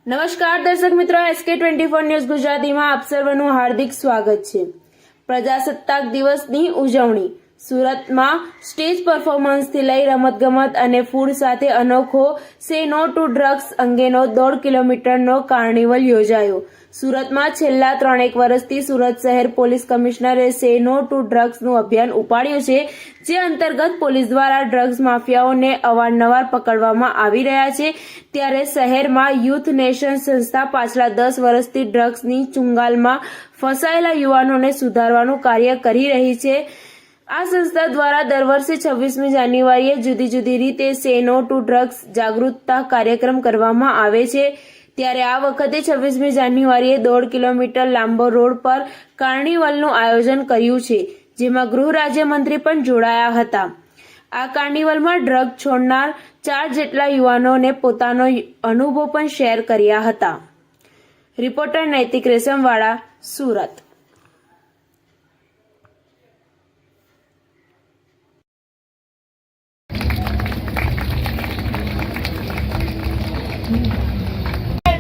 નમસ્કાર દર્શક મિત્રો, SK24 ન્યૂઝ ગુજરાતીમાં આપ સર્વનું હાર્દિક સ્વાગત છે। પ્રજાસત્તાક દિવસની ઉજવણી સુરતમાં સ્ટેજ પરફોર્મન્સથી લઈ રમતગમત અને ફૂડ સાથે અનોખો સે નો ટુ ડ્રગ્સ અંગેનો 1.5 કિલોમીટરનો કાર્નિવલ યોજાયો। સુરતમાં છેલ્લા 3 વર્ષથી સુરત શહેર પોલીસ કમિશનરે સે નો ટુ ડ્રગ્સનું અભિયાન ઉપાડ્યું છે, જે અંતર્ગત પોલીસ દ્વારા ડ્રગ્સ માફિયાઓને અવારનવાર પકડવામાં આવી રહ્યા છે। ત્યારે શહેરમાં યુથ નેશન સંસ્થા પાછલા 10 વર્ષથી ડ્રગ્સની ચુંગાલમાં ફસાયેલા યુવાનોને સુધારવાનું કાર્ય કરી રહી છે। આ સંસ્થા દ્વારા દર વર્ષે 26મી જાન્યુઆરીએ જુદી જુદી રીતે સે નો ટુ ડ્રગ્સ જાગૃતતા કાર્યક્રમ કરવામાં આવે છે। ત્યારે આ વખતે 26મી જાન્યુઆરીએ 1.5 કિલોમીટર લાંબો રોડ પર કાર્નિવલનું આયોજન કર્યું છે, જેમાં ગૃહ રાજ્યમંત્રી પણ જોડાયા હતા। આ કાર્નિવલમાં ડ્રગ છોડનાર 4 જેટલા યુવાનોને પોતાનો અનુભવ પણ શેર કર્યા હતા। રિપોર્ટર નૈતિક રેશમવાળા, સુરત।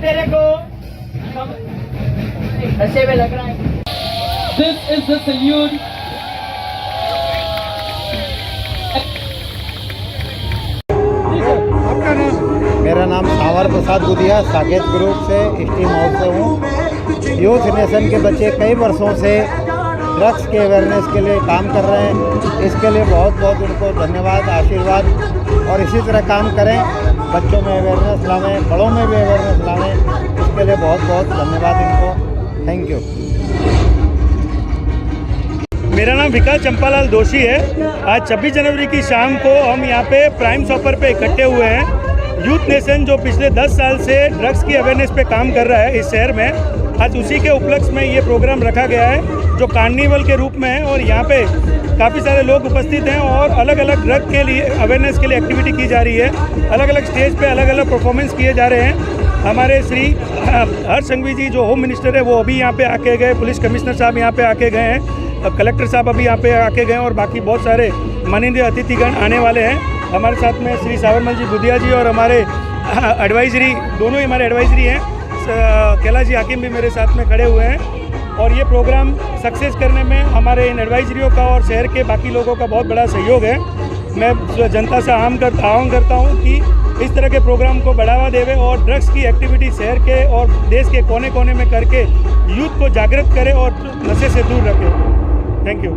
तेरे को नशे में लग रहा है। This is the salute. आपका नाम? मेरा नाम सावर प्रसाद गुदिया, साकेत ग्रुप से स्टीम हाउस से हूँ। यूथ नेशन के बच्चे कई वर्षों से ड्रग्स के अवेयरनेस के लिए काम कर रहे हैं। इसके लिए बहुत बहुत उनको धन्यवाद, आशीर्वाद, और इसी तरह काम करें, बच्चों में अवेयरनेस लावें, बड़ों में भी अवेयरनेस लावें। इसके लिए बहुत बहुत धन्यवाद इनको। Thank you. मेरा नाम विकास चंपालाल दोषी है। आज 26 जनवरी की शाम को हम यहाँ पे प्राइम शॉपर पे इकट्ठे हुए हैं। यूथ नेशन जो पिछले 10 साल से ड्रग्स की अवेयरनेस पे काम कर रहा है इस शहर में, आज उसी के उपलक्ष्य में ये प्रोग्राम रखा गया है जो कार्निवल के रूप में है। और यहाँ पे काफ़ी सारे लोग उपस्थित हैं और अलग अलग ड्रग के लिए अवेयरनेस के लिए एक्टिविटी की जा रही है। अलग अलग स्टेज पे अलग अलग परफॉर्मेंस किए जा रहे हैं। हमारे श्री हर्ष संघवी जी जो होम मिनिस्टर है वो अभी यहाँ पे आके गए, पुलिस कमिश्नर साहब यहाँ पे आके गए हैं, कलेक्टर साहब अभी यहाँ पे आके गए और बाकी बहुत सारे माननीय अतिथिगण आने वाले हैं। हमारे साथ में श्री सावरमल जी बुधिया जी और हमारे एडवाइजरी, दोनों ही हमारे एडवाइजरी हैं, कैलाश जी हाकिम भी मेरे साथ में खड़े हुए हैं। और ये प्रोग्राम सक्सेस करने में हमारे इन एडवाइजरियों का और शहर के बाकी लोगों का बहुत बड़ा सहयोग है। मैं जनता से आह्वान करता हूँ कि इस तरह के प्रोग्राम को बढ़ावा देवे और ड्रग्स की एक्टिविटी शहर के और देश के कोने कोने में करके यूथ को जागृत करें और नशे से दूर रखें। Thank you.